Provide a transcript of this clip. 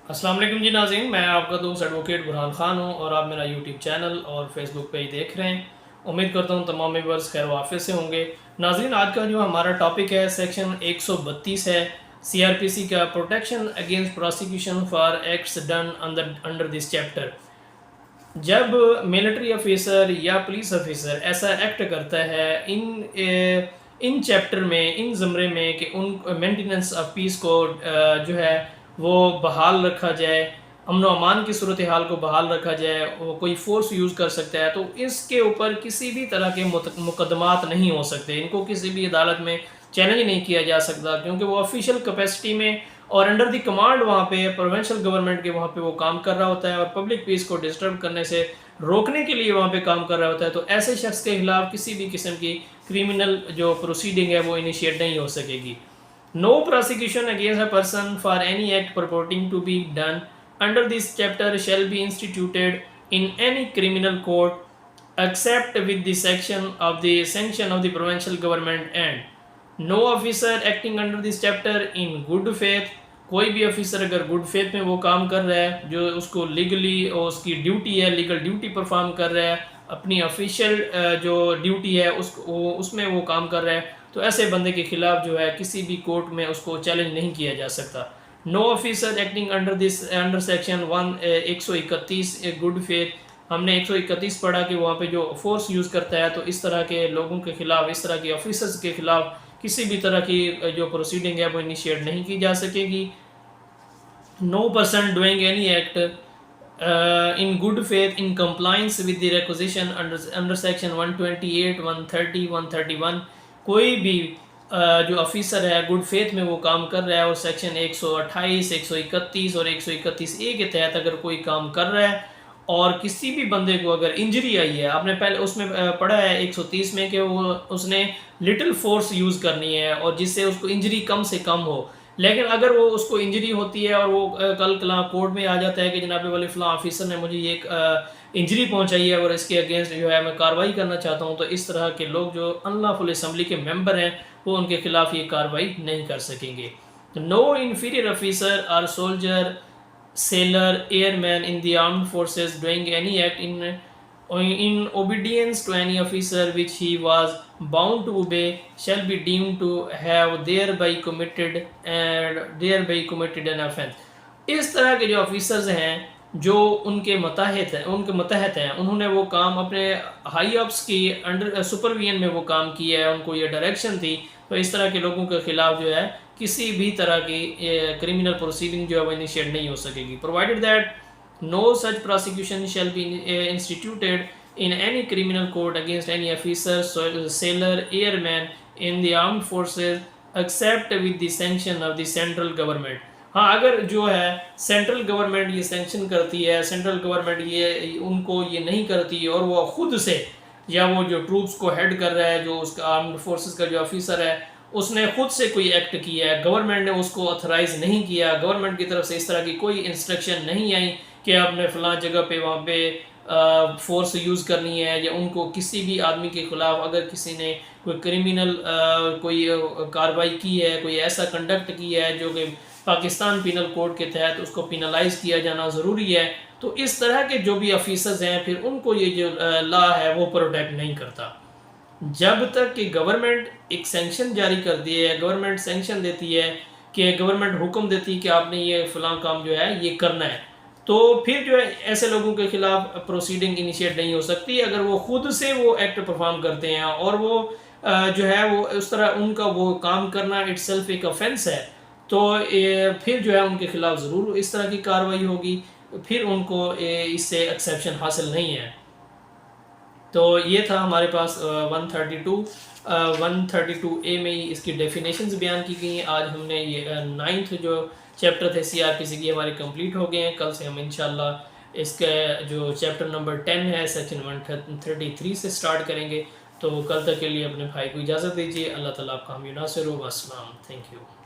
السلام علیکم جی ناظرین، میں آپ کا دوست ایڈوکیٹ برہان خان ہوں اور آپ میرا یوٹیوب چینل اور فیس بک پہ ہی دیکھ رہے ہیں۔ امید کرتا ہوں تمام ویورز خیر و عافیت سے ہوں گے۔ ناظرین، آج کا جو ہمارا ٹاپک ہے سیکشن 132 ہے سی آر پی سی کا، protection against prosecution for acts done under this chapter. جب ملٹری آفیسر یا پولیس آفیسر ایسا ایکٹ کرتا ہے ان چیپٹر میں، ان زمرے میں کہ ان مینٹیننس آف پیس کو جو ہے وہ بحال رکھا جائے، امن و امان کی صورتحال کو بحال رکھا جائے، وہ کوئی فورس یوز کر سکتا ہے، تو اس کے اوپر کسی بھی طرح کے مقدمات نہیں ہو سکتے، ان کو کسی بھی عدالت میں چیلنج نہیں کیا جا سکتا، کیونکہ وہ آفیشیل کیپیسٹی میں اور انڈر دی کمانڈ وہاں پہ پروونشل گورنمنٹ کے وہاں پہ وہ کام کر رہا ہوتا ہے اور پبلک پیس کو ڈسٹرب کرنے سے روکنے کے لیے وہاں پہ کام کر رہا ہوتا ہے۔ تو ایسے شخص کے خلاف کسی بھی قسم کی کریمنل جو پروسیڈنگ ہے وہ انیشیٹ نہیں ہو سکے گی۔ No prosecution against a person for any act purporting to be done under this chapter shall be instituted in any criminal court except with the sanction of the provincial government, and no officer acting under this chapter in good faith، کوئی بھی officer اگر good faith میں وہ کام کر رہا ہے جو اس کو لیگلی اور اس کی ڈیوٹی ہے، لیگل ڈیوٹی پرفارم کر رہا ہے، اپنی آفیشیل جو ڈیوٹی ہے اس میں وہ کام کر رہا ہے، تو ایسے بندے کے خلاف جو ہے کسی بھی کورٹ میں اس کو چیلنج نہیں کیا جا سکتا۔ No officer acting under section 131 good faith, ہم نے 131 پڑھا کہ وہاں پہ جو فورس یوز کرتا ہے تو اس طرح کے لوگوں کے خلاف، اس طرح کے آفیسرز کے خلاف کسی بھی طرح کی جو پروسیڈنگ ہے وہ انیشیٹ نہیں کی جا سکے گی۔ No person doing any act in good faith in compliance with the requisition under section 128 130 131، کوئی بھی جو آفیسر ہے گڈ فیتھ میں وہ کام کر رہا ہے اور سیکشن 128 131 اور 131A کے تحت اگر کوئی کام کر رہا ہے اور کسی بھی بندے کو اگر انجری آئی ہے، آپ نے پہلے اس میں پڑھا ہے 130 میں کہ وہ اس نے لٹل فورس یوز کرنی ہے اور جس سے اس کو انجری کم سے کم ہو، لیکن اگر وہ اس کو انجری ہوتی ہے اور وہ کل کلاں کورٹ میں آ جاتا ہے کہ جناب والی فلاں آفیسر نے مجھے یہ انجری پہنچائی ہے اور اس کے اگینسٹ جو ہے میں کارروائی کرنا چاہتا ہوں، تو اس طرح کے لوگ جو ان لافل اسمبلی کے ممبر ہیں وہ ان کے خلاف یہ کارروائی نہیں کر سکیں گے۔ نو انفیریئر آفیسر اور soldier, sailor, airman in the armed forces doing any act in obedience to any officer which he was bound to obey shall be deemed to have thereby committed an offense۔ اس طرح کے جو officers ہیں جو ان کے متحد ہیں، انہوں نے وہ کام اپنے ہائی اپس کی انڈر سپرویژن میں وہ کام کیا ہے، ان کو یہ ڈائریکشن تھی، تو اس طرح کے لوگوں کے خلاف جو ہے کسی بھی طرح کی کریمنل پروسیڈنگ جو ہے وہ انیشیٹ نہیں ہو سکے گی۔ Provided that no such prosecution shall be instituted in any criminal court against any officer, sailor, airman in the armed forces except with the sanction of the central government۔ ہاں، اگر جو ہے سینٹرل گورنمنٹ یہ sanction کرتی ہے، central government یہ ان کو یہ نہیں کرتی اور وہ خود سے، یا وہ جو ٹروپس کو ہیڈ کر رہا ہے، جو اس کا آرمڈ فورسز کا جو آفیسر ہے، اس نے خود سے کوئی ایکٹ کیا ہے، گورنمنٹ نے اس کو اتھرائز نہیں کیا، گورنمنٹ کی طرف سے اس طرح کی کوئی انسٹرکشن نہیں آئی کہ آپ نے فلاں جگہ پہ وہاں پہ فورس یوز کرنی ہے، یا ان کو کسی بھی آدمی کے خلاف اگر کسی نے کوئی کریمنل کوئی کارروائی کی ہے، کوئی ایسا کنڈکٹ کیا ہے جو کہ پاکستان پینل کوڈ کے تحت اس کو پینلائز کیا جانا ضروری ہے، تو اس طرح کے جو بھی آفیسرز ہیں پھر ان کو یہ جو لا ہے وہ پروٹیکٹ نہیں کرتا۔ جب تک کہ گورنمنٹ ایک سینکشن جاری کر دی ہے، گورنمنٹ سینکشن دیتی ہے کہ گورنمنٹ حکم دیتی ہے کہ آپ نے یہ فلاں کام جو ہے یہ کرنا ہے، تو پھر جو ہے ایسے لوگوں کے خلاف پروسیڈنگ انیشیٹ نہیں ہو سکتی اگر وہ خود سے وہ ایکٹ پرفارم کرتے ہیں اور وہ جو ہے وہ اس طرح ان کا وہ کام کرنا اٹ سیلف ایک آفینس ہے، تو پھر جو ہے ان کے خلاف ضرور اس طرح کی کارروائی ہوگی، پھر ان کو اس سے ایکسیپشن حاصل نہیں ہے۔ تو یہ تھا ہمارے پاس 132A میں ہی اس کی ڈیفینیشنز بیان کی گئی ہیں۔ آج ہم نے یہ 9th جو چیپٹر تھے سی آر پی سی کی ہمارے کمپلیٹ ہو گئے ہیں۔ کل سے ہم انشاءاللہ اس کا جو چیپٹر نمبر 10 ہے سیکشن 133 سے سٹارٹ کریں گے۔ تو کل تک کے لیے اپنے بھائی کو اجازت دیجیے۔ اللہ تعالیٰ آپ کا حامی و ناصر ہو۔ السلام، تھینک یو۔